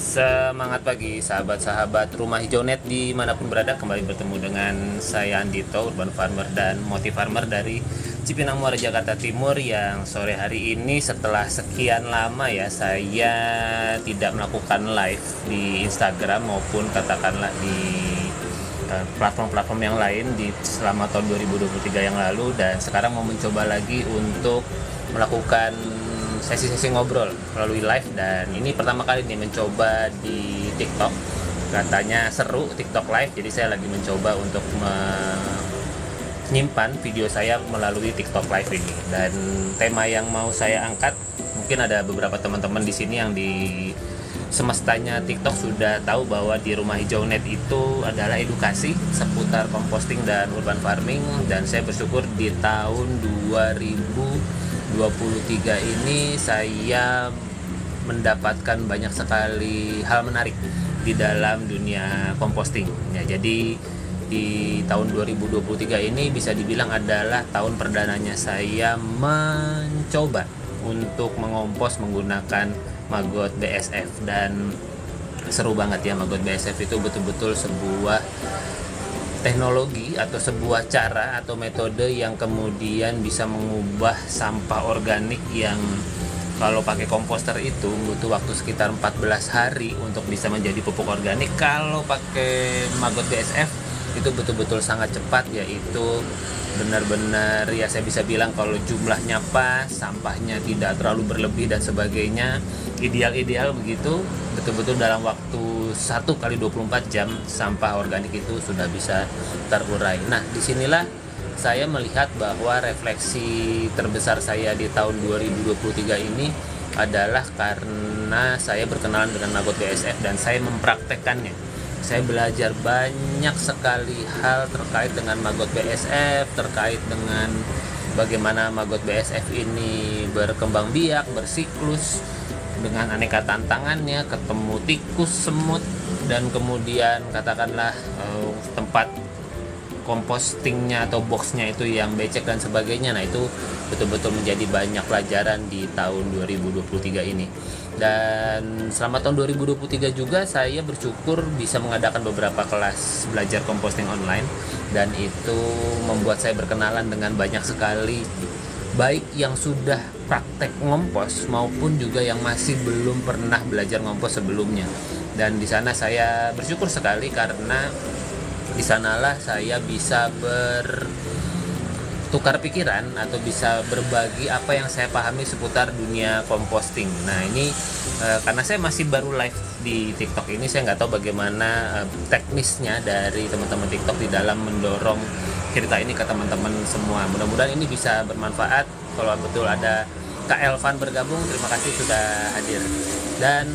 Semangat pagi sahabat-sahabat Rumah Hijau Net dimanapun berada, kembali bertemu dengan saya Andito, Urban Farmer dan Motif Farmer dari Cipinang Muara, Jakarta Timur, yang sore hari ini setelah sekian lama ya saya tidak melakukan live di Instagram maupun katakanlah di platform-platform yang lain selama tahun 2023 yang lalu, dan sekarang mau mencoba lagi untuk melakukan sesi-sesi ngobrol melalui live. Dan ini pertama kali nih mencoba di TikTok, katanya seru TikTok live, jadi saya lagi mencoba untuk menyimpan video saya melalui TikTok live ini. Dan tema yang mau saya angkat, mungkin ada beberapa teman-teman di sini yang di semestanya TikTok sudah tahu bahwa di Rumah Hijau Net itu adalah edukasi seputar composting dan urban farming. Dan saya bersyukur di tahun 2023 ini saya mendapatkan banyak sekali hal menarik di dalam dunia composting ya. Jadi di tahun 2023 ini bisa dibilang adalah tahun perdananya saya mencoba untuk mengompos menggunakan maggot BSF, dan seru banget ya. Maggot BSF itu betul-betul sebuah teknologi atau sebuah cara atau metode yang kemudian bisa mengubah sampah organik yang kalau pakai komposter itu butuh waktu sekitar 14 hari untuk bisa menjadi pupuk organik. Kalau pakai maggot BSF itu betul-betul sangat cepat, yaitu benar-benar ya saya bisa bilang kalau jumlahnya pas, sampahnya tidak terlalu berlebih dan sebagainya, ideal begitu, betul-betul dalam waktu 1 kali 24 jam sampah organik itu sudah bisa terurai. Nah, disinilah saya melihat bahwa refleksi terbesar saya di tahun 2023 ini adalah karena saya berkenalan dengan maggot BSF dan saya mempraktekkannya. Saya belajar banyak sekali hal terkait dengan maggot BSF, terkait dengan bagaimana maggot BSF ini berkembang biak, bersiklus, dengan aneka tantangannya, ketemu tikus, semut, dan kemudian katakanlah tempat compostingnya atau boxnya itu yang becek dan sebagainya. Nah, itu betul-betul menjadi banyak pelajaran di tahun 2023 ini. Dan selama tahun 2023 juga saya bersyukur bisa mengadakan beberapa kelas belajar composting online, dan itu membuat saya berkenalan dengan banyak sekali, baik yang sudah praktek ngompos maupun juga yang masih belum pernah belajar ngompos sebelumnya. Dan di sana saya bersyukur sekali karena di sanalah saya bisa bertukar pikiran atau bisa berbagi apa yang saya pahami seputar dunia composting. Nah, ini karena saya masih baru live di TikTok ini, saya nggak tahu bagaimana teknisnya dari teman-teman TikTok di dalam mendorong cerita ini ke teman-teman semua. Mudah-mudahan ini bisa bermanfaat. Kalau betul ada Kak Elvan bergabung, terima kasih sudah hadir. Dan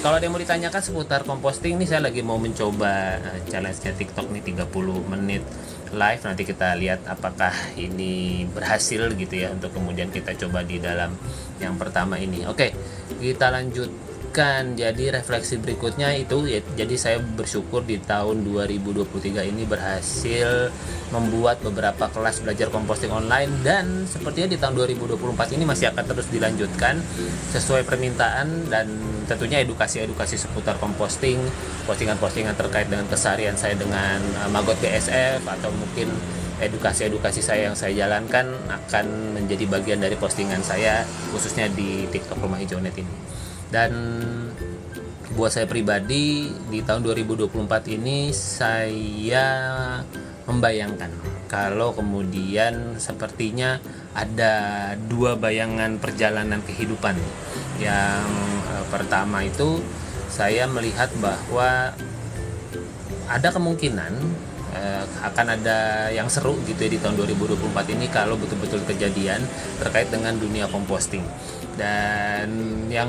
kalau ada yang mau ditanyakan seputar composting nih, saya lagi mau mencoba challenge-nya TikTok nih 30 menit live. Nanti kita lihat apakah ini berhasil gitu ya, untuk kemudian kita coba di dalam yang pertama ini. Oke, kita lanjutkan. Jadi refleksi berikutnya itu ya, jadi saya bersyukur di tahun 2023 ini berhasil membuat beberapa kelas belajar composting online, dan sepertinya di tahun 2024 ini masih akan terus dilanjutkan sesuai permintaan, dan tentunya edukasi-edukasi seputar composting, postingan-postingan terkait dengan keseharian saya dengan maggot BSF, atau mungkin edukasi-edukasi saya yang saya jalankan akan menjadi bagian dari postingan saya khususnya di TikTok Rumah Hijau Net ini. Dan buat saya pribadi di tahun 2024 ini saya membayangkan kalau kemudian sepertinya ada dua bayangan perjalanan kehidupan. Yang pertama itu saya melihat bahwa ada kemungkinan akan ada yang seru gitu ya di tahun 2024 ini kalau betul-betul kejadian terkait dengan dunia composting. Dan yang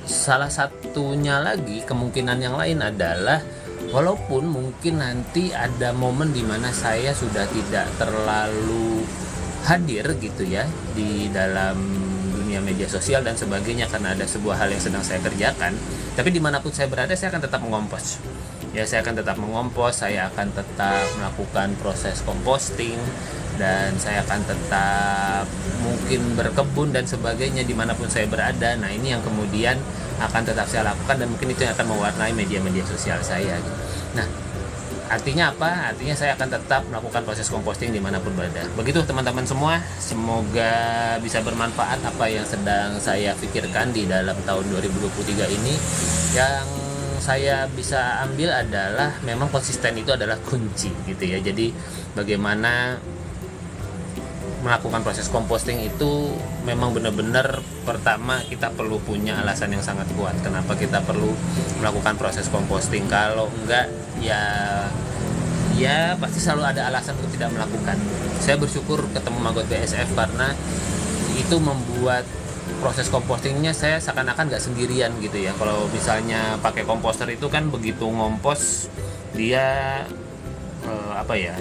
salah satunya lagi, kemungkinan yang lain adalah walaupun mungkin nanti ada momen di mana saya sudah tidak terlalu hadir gitu ya di dalam dunia media sosial dan sebagainya karena ada sebuah hal yang sedang saya kerjakan, tapi dimanapun saya berada saya akan tetap mengompos. Ya, saya akan tetap mengompos, saya akan tetap melakukan proses composting, dan saya akan tetap mungkin berkebun dan sebagainya dimanapun saya berada. Nah, ini yang kemudian akan tetap saya lakukan, dan mungkin itu yang akan mewarnai media-media sosial saya gitu. Nah, artinya apa? Artinya saya akan tetap melakukan proses composting dimanapun berada. Begitu teman-teman semua, semoga bisa bermanfaat apa yang sedang saya pikirkan di dalam tahun 2023 ini. Yang saya bisa ambil adalah memang konsisten itu adalah kunci gitu ya. Jadi bagaimana melakukan proses composting itu memang benar-benar, pertama kita perlu punya alasan yang sangat kuat kenapa kita perlu melakukan proses composting. Kalau enggak ya pasti selalu ada alasan untuk tidak melakukan. Saya bersyukur ketemu Maggot BSF karena itu membuat proses compostingnya saya seakan-akan nggak sendirian gitu ya. Kalau misalnya pakai komposter itu kan begitu ngompos dia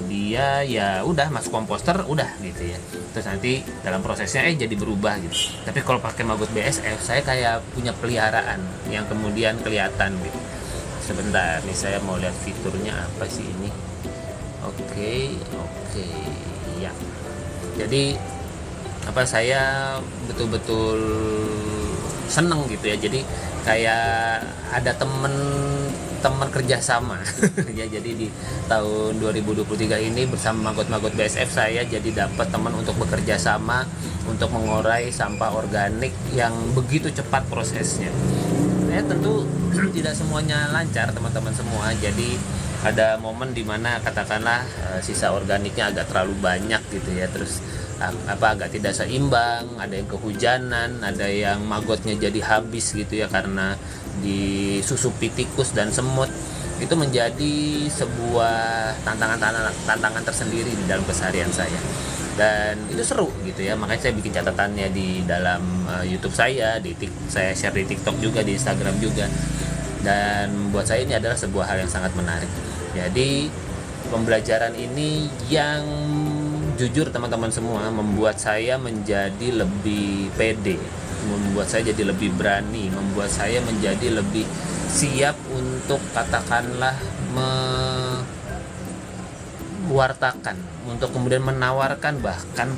dia ya udah masuk komposter udah gitu ya, terus nanti dalam prosesnya jadi berubah gitu. Tapi kalau pakai Maggot BSF saya kayak punya peliharaan yang kemudian kelihatan gitu. Sebentar nih, saya mau lihat fiturnya apa sih ini. Oke ya, jadi saya betul-betul seneng gitu ya. Jadi kayak ada temen kerjasama ya. Jadi di tahun 2023 ini bersama Maggot BSF saya jadi dapat teman untuk bekerja sama untuk mengurai sampah organik yang begitu cepat prosesnya. Ya tentu tidak semuanya lancar teman-teman semua. Jadi ada momen dimana katakanlah sisa organiknya agak terlalu banyak gitu ya, terus agak tidak seimbang, ada yang kehujanan, ada yang magotnya jadi habis gitu ya karena disusupi tikus dan semut. Itu menjadi sebuah tantangan tersendiri di dalam keseharian saya, dan itu seru gitu ya. Makanya saya bikin catatannya di dalam YouTube saya, saya share di TikTok juga, di Instagram juga, dan buat saya ini adalah sebuah hal yang sangat menarik. Jadi pembelajaran ini yang jujur teman-teman semua membuat saya menjadi lebih pede, membuat saya jadi lebih berani, membuat saya menjadi lebih siap untuk katakanlah mewartakan, untuk kemudian menawarkan bahkan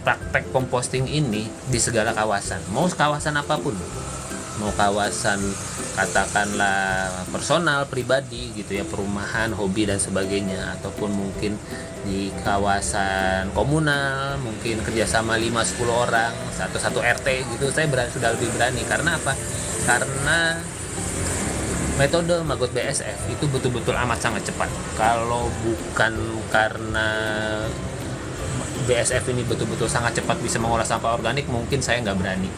praktek composting ini di segala kawasan, mau kawasan apapun, mau kawasan katakanlah personal, pribadi gitu ya, perumahan, hobi dan sebagainya, ataupun mungkin di kawasan komunal, mungkin kerjasama 5-10 orang, satu RT gitu. Saya sudah lebih berani. Karena apa? Karena metode Maggot BSF itu betul-betul amat sangat cepat. Kalau bukan karena BSF ini betul-betul sangat cepat bisa mengolah sampah organik, mungkin saya nggak berani.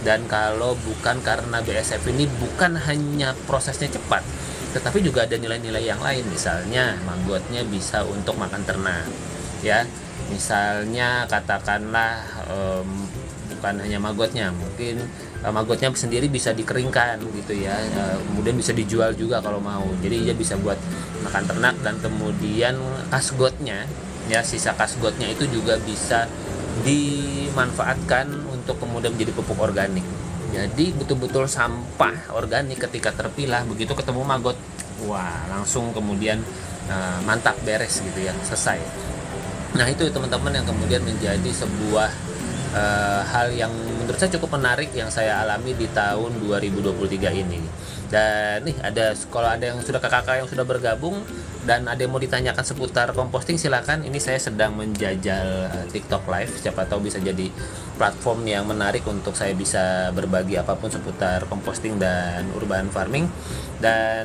Dan kalau bukan karena BSF ini bukan hanya prosesnya cepat, tetapi juga ada nilai-nilai yang lain. Misalnya maggotnya bisa untuk makan ternak ya, misalnya katakanlah bukan hanya maggotnya, mungkin maggotnya sendiri bisa dikeringkan gitu ya, kemudian bisa dijual juga kalau mau. Jadi dia bisa buat makan ternak, dan kemudian kasgotnya ya, sisa kasgotnya itu juga bisa dimanfaatkan untuk kemudian menjadi pupuk organik. Jadi betul-betul sampah organik ketika terpilah, begitu ketemu maggot, wah langsung kemudian mantap, beres gitu ya, selesai. Nah itu teman-teman yang kemudian menjadi sebuah hal yang menurut saya cukup menarik yang saya alami di tahun 2023 ini. Dan nih kalau ada yang sudah kakak yang sudah bergabung dan ada yang mau ditanyakan seputar composting, silakan. Ini saya sedang menjajal TikTok Live, siapa tahu bisa jadi platform yang menarik untuk saya bisa berbagi apapun seputar composting dan urban farming. Dan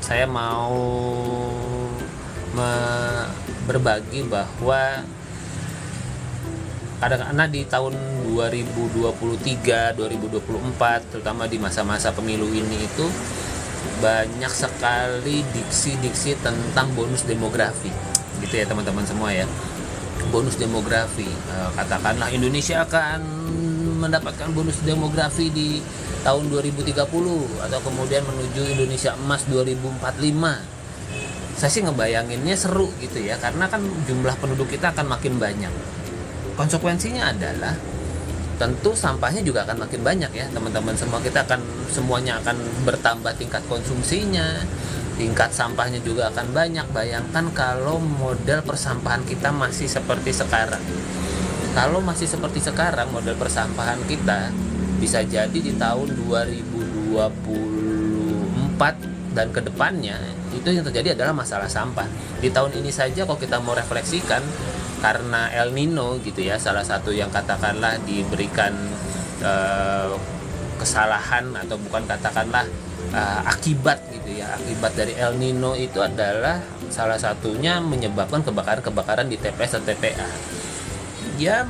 saya mau berbagi bahwa kadang-kadang di tahun 2023, 2024, terutama di masa-masa pemilu ini itu banyak sekali diksi-diksi tentang bonus demografi gitu ya teman-teman semua ya. Bonus demografi, katakanlah Indonesia akan mendapatkan bonus demografi di tahun 2030 atau kemudian menuju Indonesia Emas 2045. Saya sih ngebayanginnya seru gitu ya, karena kan jumlah penduduk kita akan makin banyak. Konsekuensinya adalah tentu sampahnya juga akan makin banyak ya teman-teman semua. Semuanya akan bertambah tingkat konsumsinya, tingkat sampahnya juga akan banyak. Bayangkan kalau model persampahan kita masih seperti sekarang. Kalau masih seperti sekarang model persampahan kita, bisa jadi di tahun 2025 2024 dan kedepannya itu yang terjadi adalah masalah sampah. Di tahun ini saja kalau kita mau refleksikan, karena El Nino gitu ya, salah satu yang katakanlah diberikan kesalahan atau bukan katakanlah akibat gitu ya, akibat dari El Nino itu adalah salah satunya menyebabkan kebakaran di TPS atau TPA. Ya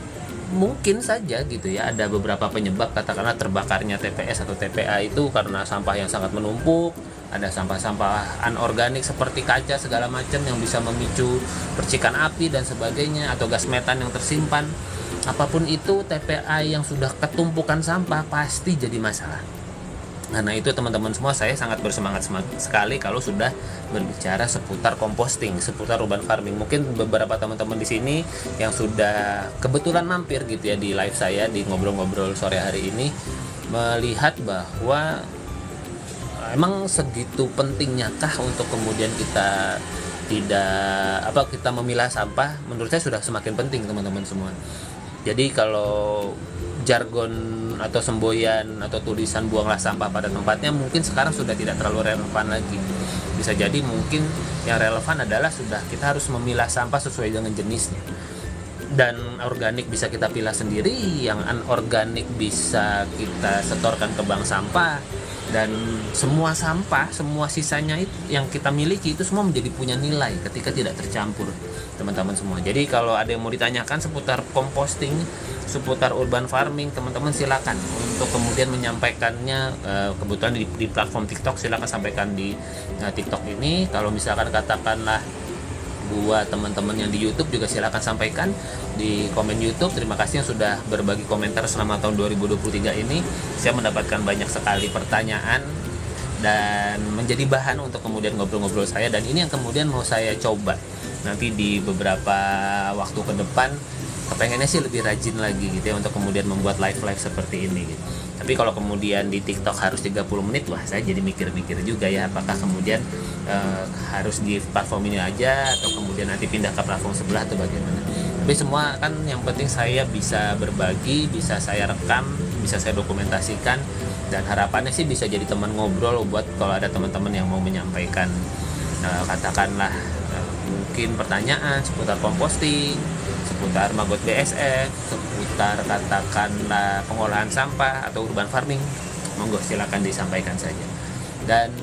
mungkin saja gitu ya, ada beberapa penyebab, katakanlah terbakarnya TPS atau TPA itu karena sampah yang sangat menumpuk, ada sampah-sampah anorganik seperti kaca segala macam yang bisa memicu percikan api dan sebagainya, atau gas metan yang tersimpan. Apapun itu, TPA yang sudah ketumpukan sampah pasti jadi masalah. Karena itu teman-teman semua, saya sangat bersemangat sekali kalau sudah berbicara seputar composting, seputar urban farming. Mungkin beberapa teman-teman di sini yang sudah kebetulan mampir gitu ya di live saya di ngobrol-ngobrol sore hari ini, melihat bahwa emang segitu pentingnyakah untuk kemudian kita kita memilah sampah. Menurut saya sudah semakin penting teman-teman semua. Jadi kalau jargon atau semboyan atau tulisan buanglah sampah pada tempatnya mungkin sekarang sudah tidak terlalu relevan lagi. Bisa jadi mungkin yang relevan adalah sudah kita harus memilah sampah sesuai dengan jenisnya. Dan organik bisa kita pilah sendiri, yang anorganik bisa kita setorkan ke bank sampah, dan semua sampah, semua sisanya itu yang kita miliki itu semua menjadi punya nilai ketika tidak tercampur teman-teman semua. Jadi kalau ada yang mau ditanyakan seputar composting, seputar urban farming, teman-teman silakan untuk kemudian menyampaikannya. Kebetulan di platform TikTok, silakan sampaikan di TikTok ini. Kalau misalkan katakanlah buat teman-teman yang di YouTube juga silakan sampaikan di komen YouTube. Terima kasih yang sudah berbagi komentar selama tahun 2023 ini. Saya mendapatkan banyak sekali pertanyaan dan menjadi bahan untuk kemudian ngobrol-ngobrol saya, dan ini yang kemudian mau saya coba nanti di beberapa waktu ke depan. Kepengennya sih lebih rajin lagi gitu ya untuk kemudian membuat live seperti ini gitu. Tapi kalau kemudian di TikTok harus 30 menit, wah saya jadi mikir-mikir juga ya, apakah kemudian harus di platform ini aja atau kemudian nanti pindah ke platform sebelah atau bagaimana. Tapi semua kan yang penting saya bisa berbagi, bisa saya rekam, bisa saya dokumentasikan, dan harapannya sih bisa jadi teman ngobrol buat kalau ada teman-teman yang mau menyampaikan katakanlah mungkin pertanyaan seputar composting, seputar Magot BSF, seputar katakanlah pengolahan sampah atau urban farming, monggo silakan disampaikan saja. Dan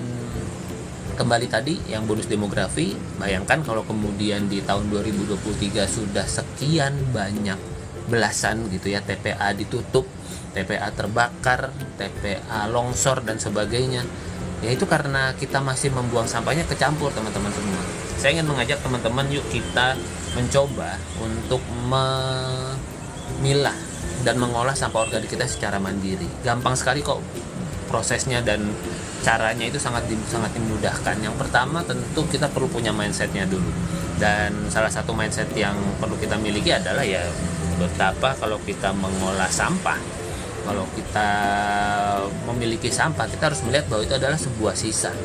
kembali tadi yang bonus demografi, bayangkan kalau kemudian di tahun 2023 sudah sekian banyak belasan gitu ya TPA ditutup, TPA terbakar, TPA longsor dan sebagainya. Ya itu karena kita masih membuang sampahnya kecampur teman-teman semua. Saya ingin mengajak teman-teman, yuk kita mencoba untuk memilah dan mengolah sampah organik kita secara mandiri. Gampang sekali kok prosesnya, dan caranya itu sangat dimudahkan. Yang pertama tentu kita perlu punya mindsetnya dulu, dan salah satu mindset yang perlu kita miliki adalah ya betapa kalau kita mengolah sampah, kalau kita memiliki sampah, kita harus melihat bahwa itu adalah sebuah sisa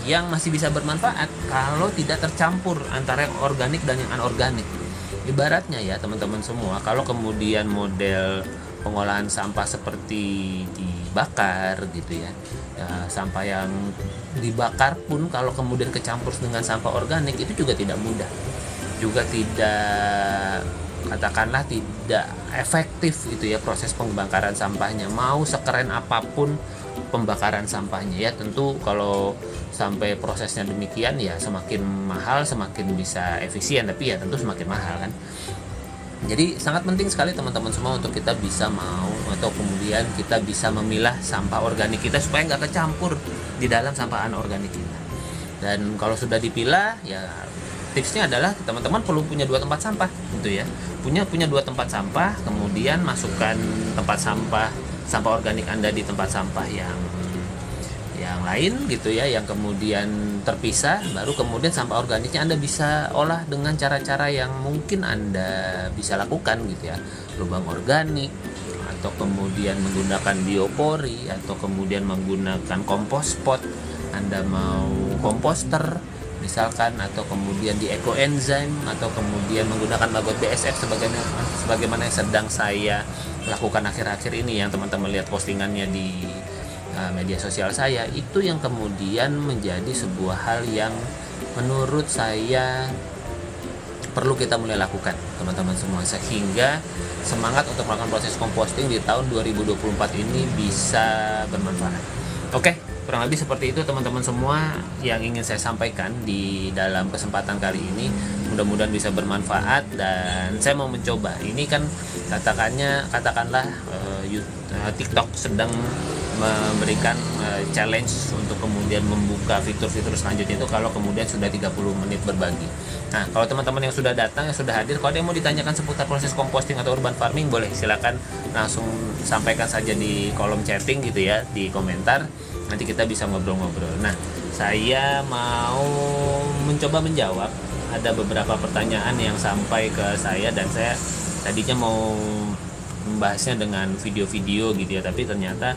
yang masih bisa bermanfaat kalau tidak tercampur antara yang organik dan yang anorganik. Ibaratnya ya teman-teman semua, kalau kemudian model pengolahan sampah seperti dibakar gitu ya, sampah yang dibakar pun kalau kemudian kecampur dengan sampah organik itu juga tidak mudah, juga tidak katakanlah tidak efektif gitu ya proses pembakaran sampahnya. Mau sekeren apapun pembakaran sampahnya ya, tentu kalau sampai prosesnya demikian ya semakin mahal, semakin bisa efisien, tapi ya tentu semakin mahal kan. Jadi sangat penting sekali teman-teman semua untuk kita bisa mau atau kemudian kita bisa memilah sampah organik kita supaya nggak kecampur di dalam sampah anorganik kita. Dan kalau sudah dipilah ya tipsnya adalah teman-teman perlu punya 2 tempat sampah gitu ya. Punya 2 tempat sampah, kemudian masukkan tempat sampah organik Anda di tempat sampah yang lain gitu ya, yang kemudian terpisah. Baru kemudian sampah organiknya Anda bisa olah dengan cara-cara yang mungkin Anda bisa lakukan gitu ya. Lubang organik, atau kemudian menggunakan biopori, atau kemudian menggunakan compost pot. Anda mau komposter misalkan, atau kemudian di ekoenzim, atau kemudian menggunakan Magot BSF sebagaimana yang sedang saya lakukan akhir-akhir ini, yang teman-teman lihat postingannya di media sosial saya, itu yang kemudian menjadi sebuah hal yang menurut saya perlu kita mulai lakukan, teman-teman semua, sehingga semangat untuk melakukan proses composting di tahun 2024 ini bisa bermanfaat. Oke, kurang lebih seperti itu teman-teman semua yang ingin saya sampaikan di dalam kesempatan kali ini. Mudah-mudahan bisa bermanfaat, dan saya mau mencoba. Ini kan katakanlah TikTok sedang memberikan challenge untuk kemudian membuka fitur-fitur selanjutnya itu kalau kemudian sudah 30 menit berbagi. Nah, kalau teman-teman yang sudah datang, yang sudah hadir, kalau ada yang mau ditanyakan seputar proses composting atau urban farming, boleh silakan langsung sampaikan saja di kolom chatting gitu ya, di komentar. Nanti kita bisa ngobrol-ngobrol. Nah, saya mau mencoba menjawab ada beberapa pertanyaan yang sampai ke saya, dan saya tadinya mau membahasnya dengan video-video gitu ya, tapi ternyata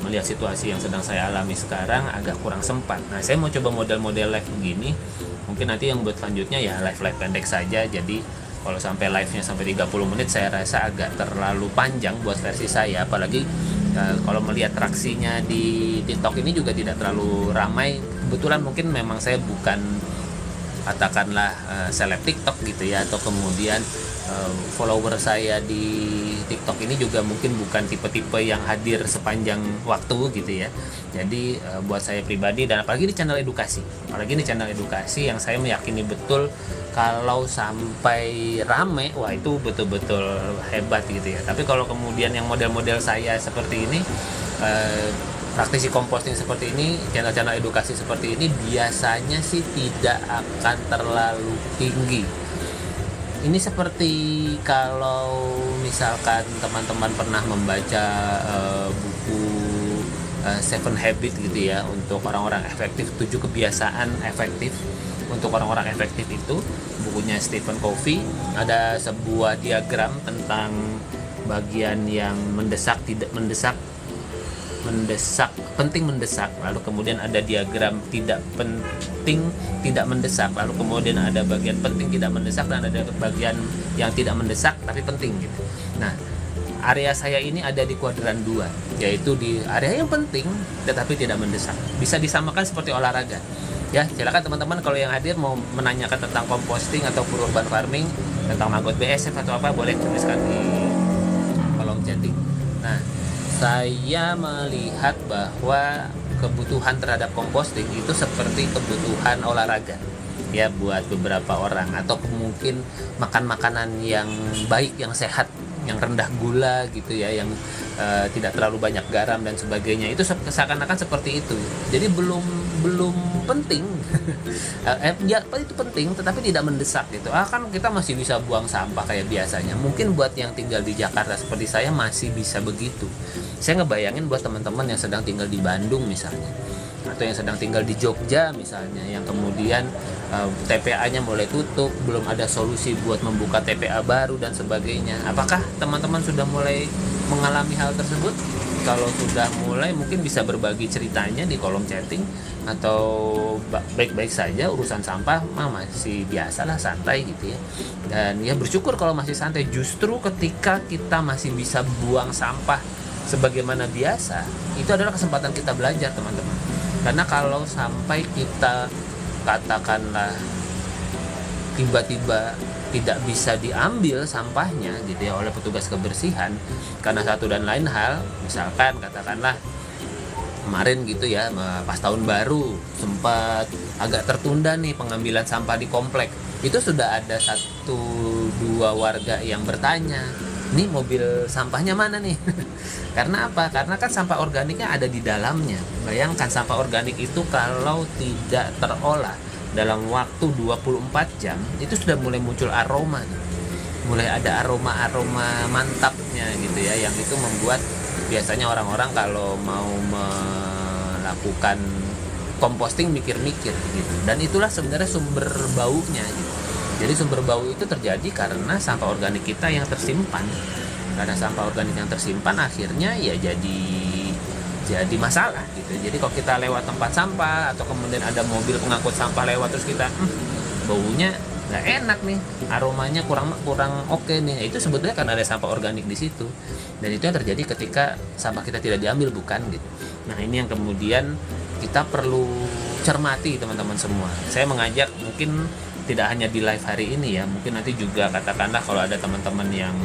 melihat situasi yang sedang saya alami sekarang agak kurang sempat. Nah, saya mau coba model-model live begini. Mungkin nanti yang buat selanjutnya ya live-live pendek saja. Jadi kalau sampai live-nya sampai 30 menit saya rasa agak terlalu panjang buat versi saya, apalagi kalau melihat traksinya di TikTok ini juga tidak terlalu ramai. Kebetulan mungkin memang saya bukan katakanlah seleb TikTok gitu ya, atau kemudian follower saya di TikTok ini juga mungkin bukan tipe-tipe yang hadir sepanjang waktu gitu ya. Jadi buat saya pribadi, dan apalagi di channel edukasi yang saya meyakini betul kalau sampai rame, wah itu betul-betul hebat gitu ya. Tapi kalau kemudian yang model-model saya seperti ini, praktisi composting seperti ini, channel-channel edukasi seperti ini, biasanya sih tidak akan terlalu tinggi. Ini seperti kalau misalkan teman-teman pernah membaca buku Seven Habits gitu ya, untuk orang-orang efektif, 7 kebiasaan efektif untuk orang-orang efektif, itu bukunya Stephen Covey. Ada sebuah diagram tentang bagian yang mendesak, tidak mendesak, mendesak, penting, mendesak, lalu kemudian ada diagram tidak penting, tidak mendesak, lalu kemudian ada bagian penting tidak mendesak, dan ada bagian yang tidak mendesak tapi penting gitu. Nah, area saya ini ada di kuadran 2, yaitu di area yang penting tetapi tidak mendesak. Bisa disamakan seperti olahraga. Ya, silakan teman-teman kalau yang hadir mau menanyakan tentang composting atau urban farming, tentang maggot BSF atau apa, boleh tuliskan di kolom chatting. Nah, saya melihat bahwa kebutuhan terhadap composting itu seperti kebutuhan olahraga ya buat beberapa orang, atau mungkin makan makanan yang baik, yang sehat, yang rendah gula gitu ya, yang tidak terlalu banyak garam dan sebagainya. Itu seakan-akan seperti itu. Jadi belum penting. Ya itu penting tetapi tidak mendesak gitu. Kan kita masih bisa buang sampah kayak biasanya. Mungkin buat yang tinggal di Jakarta seperti saya masih bisa begitu. Saya ngebayangin buat teman-teman yang sedang tinggal di Bandung misalnya, atau yang sedang tinggal di Jogja misalnya, yang kemudian TPA-nya mulai tutup, belum ada solusi buat membuka TPA baru dan sebagainya. Apakah teman-teman sudah mulai mengalami hal tersebut? Kalau sudah mulai, mungkin bisa berbagi ceritanya di kolom chatting, atau baik-baik saja urusan sampah masih biasalah, santai gitu ya. Dan ya bersyukur kalau masih santai. Justru ketika kita masih bisa buang sampah sebagaimana biasa, itu adalah kesempatan kita belajar, teman-teman. Karena kalau sampai kita katakanlah tiba-tiba tidak bisa diambil sampahnya gitu ya oleh petugas kebersihan karena satu dan lain hal, misalkan katakanlah kemarin gitu ya pas tahun baru sempat agak tertunda nih pengambilan sampah di komplek, itu sudah ada 1-2 warga yang bertanya, nih mobil sampahnya mana nih? Karena apa? Karena kan sampah organiknya ada di dalamnya. Bayangkan sampah organik itu kalau tidak terolah dalam waktu 24 jam itu sudah mulai muncul aroma, mulai ada aroma mantapnya gitu ya, yang itu membuat biasanya orang-orang kalau mau melakukan composting mikir-mikir gitu. Dan itulah sebenarnya sumber baunya gitu. Jadi sumber bau itu terjadi karena sampah organik kita yang tersimpan. Karena sampah organik yang tersimpan akhirnya ya jadi masalah gitu. Jadi kalau kita lewat tempat sampah atau kemudian ada mobil pengangkut sampah lewat, terus kita baunya nggak enak nih, aromanya kurang oke nih, itu sebetulnya karena ada sampah organik di situ. Dan itu yang terjadi ketika sampah kita tidak diambil, bukan gitu. Nah ini yang kemudian kita perlu cermati teman-teman semua. Saya mengajak mungkin tidak hanya di live hari ini ya, mungkin nanti juga katakanlah kalau ada teman-teman yang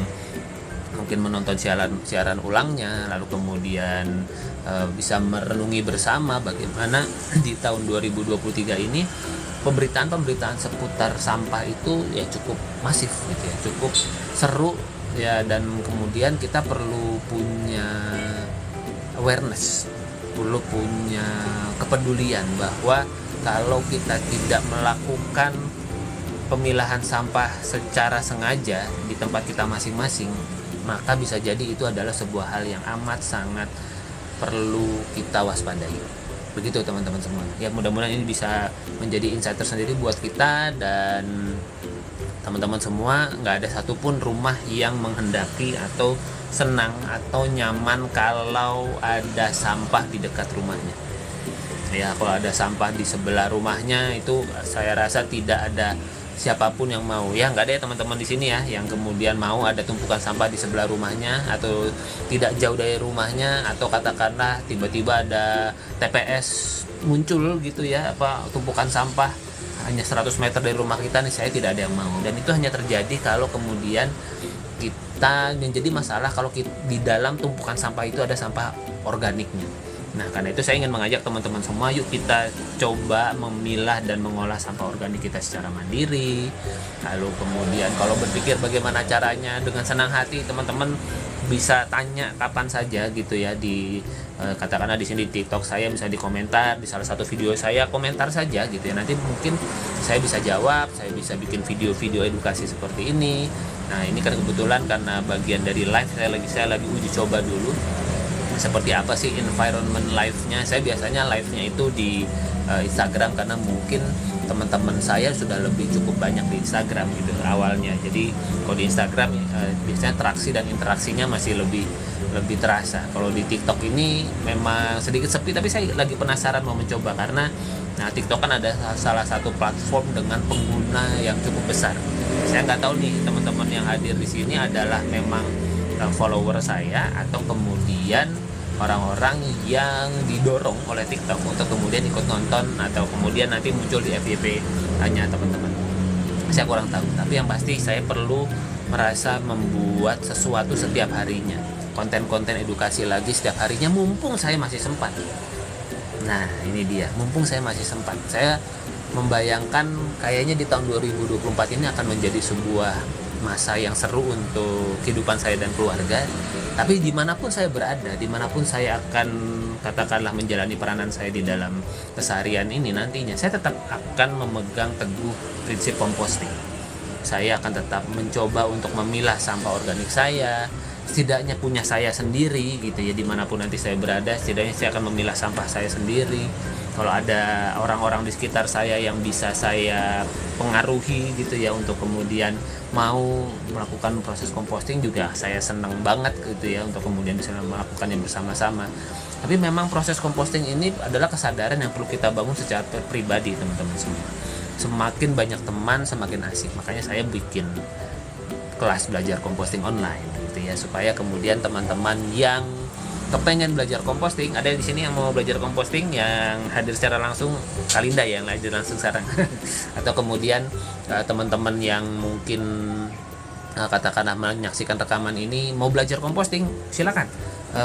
mungkin menonton siaran ulangnya, lalu kemudian bisa merenungi bersama bagaimana di tahun 2023 ini pemberitaan seputar sampah itu ya cukup masif gitu ya, cukup seru ya, dan kemudian kita perlu punya awareness, perlu punya kepedulian bahwa kalau kita tidak melakukan pemilahan sampah secara sengaja di tempat kita masing-masing, maka bisa jadi itu adalah sebuah hal yang amat sangat perlu kita waspadai. Begitu teman-teman semua. Ya mudah-mudahan ini bisa menjadi insight tersendiri buat kita, dan teman-teman semua nggak ada satupun rumah yang menghendaki atau senang atau nyaman kalau ada sampah di dekat rumahnya. Ya kalau ada sampah di sebelah rumahnya itu saya rasa tidak ada siapapun yang mau, ya nggak ada ya teman-teman di sini ya yang kemudian mau ada tumpukan sampah di sebelah rumahnya atau tidak jauh dari rumahnya, atau katakanlah tiba-tiba ada TPS muncul gitu ya, tumpukan sampah hanya 100 meter dari rumah kita nih, saya tidak ada yang mau. Dan itu hanya terjadi kalau kemudian kita, yang jadi masalah kalau di dalam tumpukan sampah itu ada sampah organiknya. Nah, karena itu saya ingin mengajak teman-teman semua, yuk kita coba memilah dan mengolah sampah organik kita secara mandiri. Lalu kemudian kalau berpikir bagaimana caranya, dengan senang hati teman-teman bisa tanya kapan saja gitu ya, di katakanlah di sini di TikTok saya, misalnya di komentar di salah satu video saya, komentar saja gitu ya. Nanti mungkin saya bisa jawab, saya bisa bikin video-video edukasi seperti ini. Nah, ini kan kebetulan karena bagian dari live saya lagi uji coba dulu seperti apa sih environment live-nya. Saya biasanya live-nya itu di Instagram karena mungkin teman-teman saya sudah lebih cukup banyak di Instagram gitu awalnya. Jadi kalau di Instagram biasanya interaksinya masih lebih terasa. Kalau di TikTok ini memang sedikit sepi, tapi saya lagi penasaran mau mencoba karena TikTok kan ada salah satu platform dengan pengguna yang cukup besar. Saya nggak tahu nih teman-teman yang hadir di sini adalah memang follower saya atau kemudian orang-orang yang didorong oleh TikTok untuk kemudian ikut nonton, atau kemudian nanti muncul di FYP hanya teman-teman. Saya kurang tahu, tapi yang pasti saya perlu merasa membuat sesuatu setiap harinya, konten-konten edukasi lagi setiap harinya, mumpung saya masih sempat. Nah ini dia, mumpung saya masih sempat. Saya membayangkan kayaknya di tahun 2024 ini akan menjadi sebuah masa yang seru untuk kehidupan saya dan keluarga. Tapi dimanapun saya berada, dimanapun saya akan katakanlah menjalani peranan saya di dalam keseharian ini, nantinya saya tetap akan memegang teguh prinsip composting. Saya akan tetap mencoba untuk memilah sampah organik saya, setidaknya punya saya sendiri gitu ya, dimanapun nanti saya berada, setidaknya saya akan memilah sampah saya sendiri. Kalau ada orang-orang di sekitar saya yang bisa saya pengaruhi gitu ya untuk kemudian mau melakukan proses composting, juga saya senang banget gitu ya untuk kemudian bisa melakukannya bersama-sama. Tapi memang proses composting ini adalah kesadaran yang perlu kita bangun secara pribadi teman-teman semua. Semakin banyak teman semakin asik, makanya saya bikin kelas belajar composting online gitu ya, supaya kemudian teman-teman yang kepengen belajar composting, ada di sini yang mau belajar composting yang hadir secara langsung, Kalinda ya yang hadir langsung sekarang atau kemudian teman-teman yang mungkin katakanlah menyaksikan rekaman ini mau belajar composting, silakan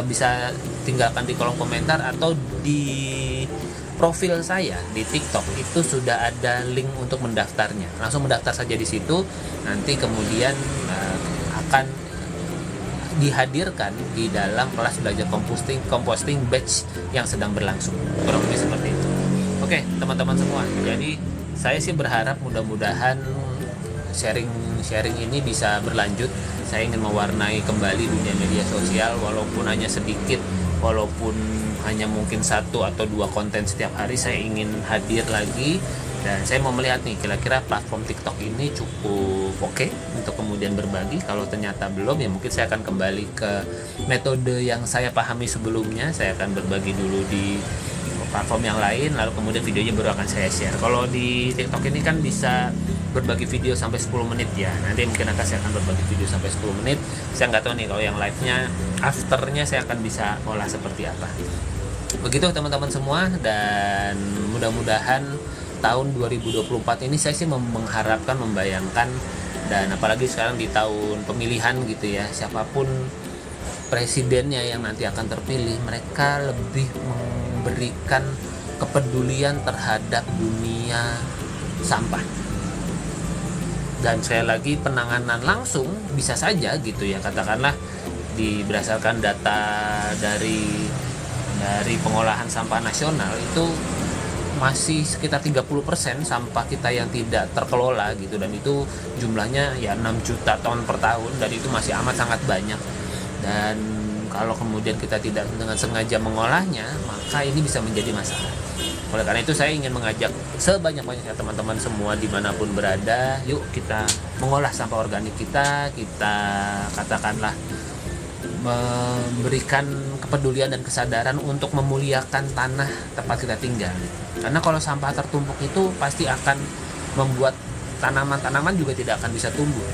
bisa tinggalkan di kolom komentar atau di profil saya di TikTok itu sudah ada link untuk mendaftarnya. Langsung mendaftar saja di situ, nanti kemudian akan dihadirkan di dalam kelas belajar composting batch yang sedang berlangsung. Kurang lebih seperti itu. Oke, teman-teman semua. Jadi saya sih berharap mudah-mudahan sharing ini bisa berlanjut. Saya ingin mewarnai kembali dunia media sosial, walaupun hanya sedikit, walaupun hanya mungkin 1 atau 2 konten setiap hari, saya ingin hadir lagi. Dan saya mau melihat nih, kira-kira platform TikTok ini cukup oke untuk kemudian berbagi. Kalau ternyata belum, ya mungkin saya akan kembali ke metode yang saya pahami sebelumnya. Saya akan berbagi dulu di platform yang lain, lalu kemudian videonya baru akan saya share. Kalau di TikTok ini kan bisa berbagi video sampai 10 menit ya. Nanti mungkin saya akan berbagi video sampai 10 menit. Saya nggak tahu nih kalau yang live-nya, afternya saya akan bisa olah seperti apa. Begitu teman-teman semua, dan mudah-mudahan tahun 2024 ini saya sih mengharapkan, membayangkan, dan apalagi sekarang di tahun pemilihan gitu ya, siapapun presidennya yang nanti akan terpilih, mereka lebih memberikan kepedulian terhadap dunia sampah. Dan sekali lagi, penanganan langsung bisa saja gitu ya, katakanlah berdasarkan data dari pengolahan sampah nasional itu masih sekitar 30% sampah kita yang tidak terkelola gitu, dan itu jumlahnya ya 6 juta ton per tahun, dan itu masih amat sangat banyak. Dan kalau kemudian kita tidak dengan sengaja mengolahnya, maka ini bisa menjadi masalah. Oleh karena itu saya ingin mengajak sebanyak-banyaknya teman-teman semua dimanapun berada, yuk kita mengolah sampah organik kita katakanlah memberikan kepedulian dan kesadaran untuk memuliakan tanah tempat kita tinggal. Karena kalau sampah tertumpuk itu pasti akan membuat tanaman-tanaman juga tidak akan bisa tumbuh.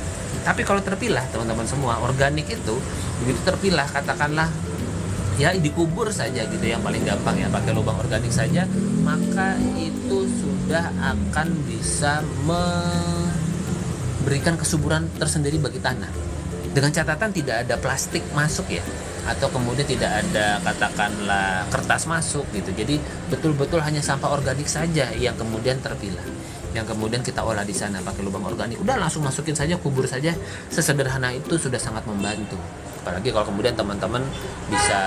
Tapi kalau terpilah teman-teman semua, organik itu begitu terpilah, katakanlah ya dikubur saja gitu, yang paling gampang ya pakai lubang organik saja, maka itu sudah akan bisa memberikan kesuburan tersendiri bagi tanah. Dengan catatan tidak ada plastik masuk ya, atau kemudian tidak ada katakanlah kertas masuk gitu. Jadi betul-betul hanya sampah organik saja yang kemudian terpilah, yang kemudian kita olah di sana pakai lubang organik. Udah langsung masukin saja, kubur saja, sesederhana itu sudah sangat membantu. Apalagi kalau kemudian teman-teman bisa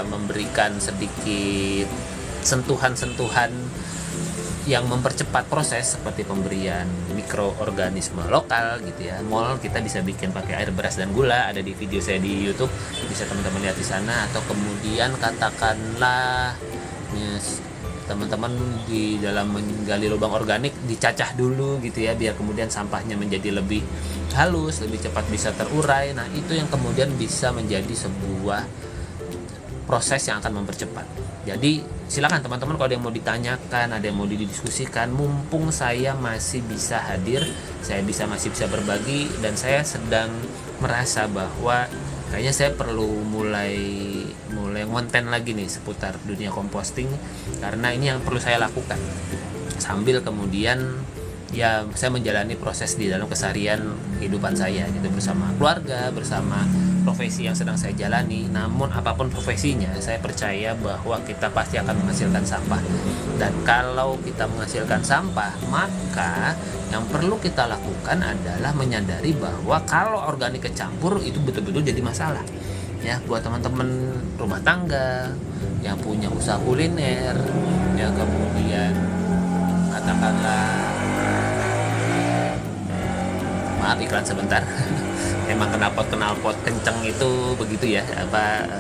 memberikan sedikit sentuhan-sentuhan yang mempercepat proses, seperti pemberian mikroorganisme lokal gitu ya. Mol kita bisa bikin pakai air, beras, dan gula, ada di video saya di YouTube, bisa teman-teman lihat di sana. Atau kemudian katakanlah teman-teman di dalam menggali lubang organik dicacah dulu gitu ya, biar kemudian sampahnya menjadi lebih halus, lebih cepat bisa terurai. Nah, itu yang kemudian bisa menjadi sebuah proses yang akan mempercepat. Jadi silakan teman-teman, kalau ada yang mau ditanyakan, ada yang mau didiskusikan, mumpung saya masih bisa hadir, saya masih bisa berbagi, dan saya sedang merasa bahwa kayaknya saya perlu mulai konten lagi nih seputar dunia composting, karena ini yang perlu saya lakukan sambil kemudian ya saya menjalani proses di dalam keseharian kehidupan saya gitu, bersama keluarga, bersama profesi yang sedang saya jalani. Namun apapun profesinya, saya percaya bahwa kita pasti akan menghasilkan sampah. Dan kalau kita menghasilkan sampah, maka yang perlu kita lakukan adalah menyadari bahwa kalau organik kecampur itu betul-betul jadi masalah. Ya, buat teman-teman rumah tangga yang punya usaha kuliner, ya kemudian katakanlah, maaf iklan sebentar. Emang knalpot kenceng itu begitu ya,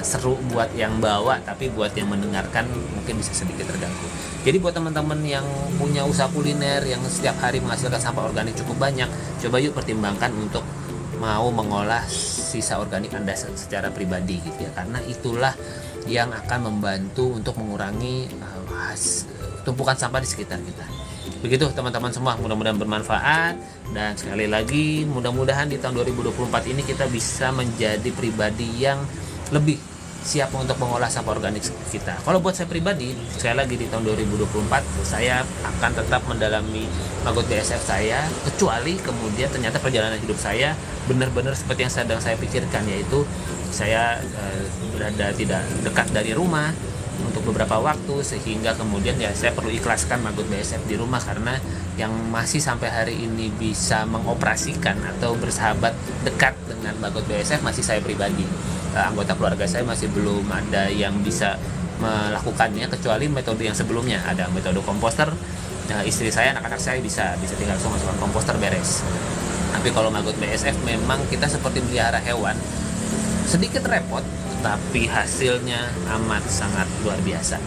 seru buat yang bawa, tapi buat yang mendengarkan mungkin bisa sedikit terganggu. Jadi buat teman-teman yang punya usaha kuliner yang setiap hari menghasilkan sampah organik cukup banyak, coba yuk pertimbangkan untuk mau mengolah sisa organik Anda secara pribadi gitu ya, karena itulah yang akan membantu untuk mengurangi tumpukan sampah di sekitar kita. Begitu teman-teman semua, mudah-mudahan bermanfaat, dan sekali lagi mudah-mudahan di tahun 2024 ini kita bisa menjadi pribadi yang lebih siap untuk mengolah sampah organik kita. Kalau buat saya pribadi, sekali lagi di tahun 2024 saya akan tetap mendalami Maggot BSF saya, kecuali kemudian ternyata perjalanan hidup saya benar-benar seperti yang sedang saya pikirkan, yaitu saya berada tidak dekat dari rumah untuk beberapa waktu, sehingga kemudian ya saya perlu ikhlaskan Maggot BSF di rumah, karena yang masih sampai hari ini bisa mengoperasikan atau bersahabat dekat dengan Maggot BSF masih saya pribadi. Anggota keluarga saya masih belum ada yang bisa melakukannya, kecuali metode yang sebelumnya, ada metode komposter. Istri saya, anak-anak saya bisa tinggal langsung masukkan komposter, beres. Tapi kalau Maggot BSF memang kita seperti melihara hewan, sedikit repot, tapi hasilnya amat sangat luar biasa.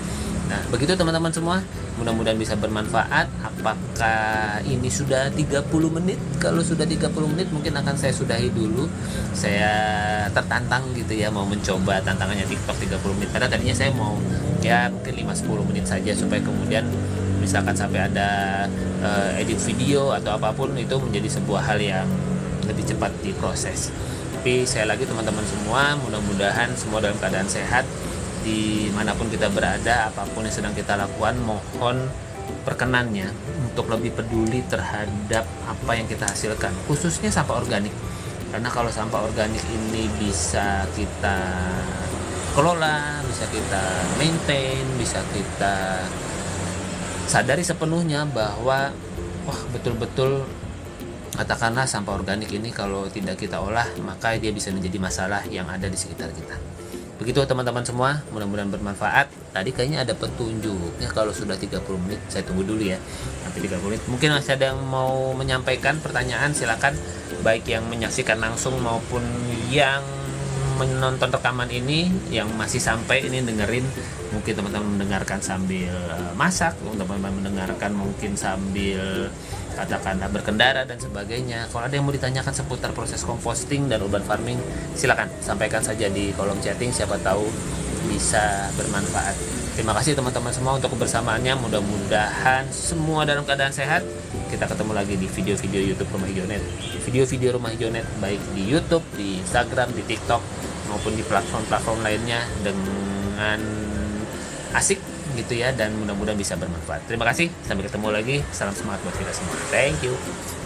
Nah, begitu teman-teman semua, mudah-mudahan bisa bermanfaat. Apakah ini sudah 30 menit? Kalau sudah 30 menit mungkin akan saya sudahi dulu. Saya tertantang gitu ya, mau mencoba tantangannya TikTok 30 menit. Karena tadinya saya mau ya mungkin 5-10 menit saja, supaya kemudian misalkan sampai ada edit video atau apapun, itu menjadi sebuah hal yang lebih cepat diproses. Tapi saya lagi teman-teman semua, mudah-mudahan semua dalam keadaan sehat, dimanapun kita berada, apapun yang sedang kita lakukan, mohon perkenannya untuk lebih peduli terhadap apa yang kita hasilkan, khususnya sampah organik. Karena kalau sampah organik ini bisa kita kelola, bisa kita maintain, bisa kita sadari sepenuhnya bahwa betul-betul, katakanlah sampah organik ini kalau tidak kita olah, maka dia bisa menjadi masalah yang ada di sekitar kita. Begitu teman-teman semua, mudah-mudahan bermanfaat. Tadi kayaknya ada petunjuknya kalau sudah 30 menit, saya tunggu dulu ya sampai 30 menit. Mungkin masih ada yang mau menyampaikan pertanyaan, silakan, baik yang menyaksikan langsung maupun yang menonton rekaman ini, yang masih sampai ini dengerin. Mungkin teman-teman mendengarkan sambil masak, teman-teman mendengarkan mungkin sambil katakanlah berkendara dan sebagainya. Kalau ada yang mau ditanyakan seputar proses composting dan urban farming, silakan sampaikan saja di kolom chatting, siapa tahu bisa bermanfaat. Terima kasih teman-teman semua untuk kebersamaannya. Mudah-mudahan semua dalam keadaan sehat. Kita ketemu lagi di video-video YouTube Rumah Hijau Net, video-video Rumah Hijau Net baik di YouTube, di Instagram, di TikTok maupun di platform-platform lainnya dengan asik gitu ya, dan mudah-mudahan bisa bermanfaat. Terima kasih, sampai ketemu lagi. Salam semangat buat kita semua. Thank you.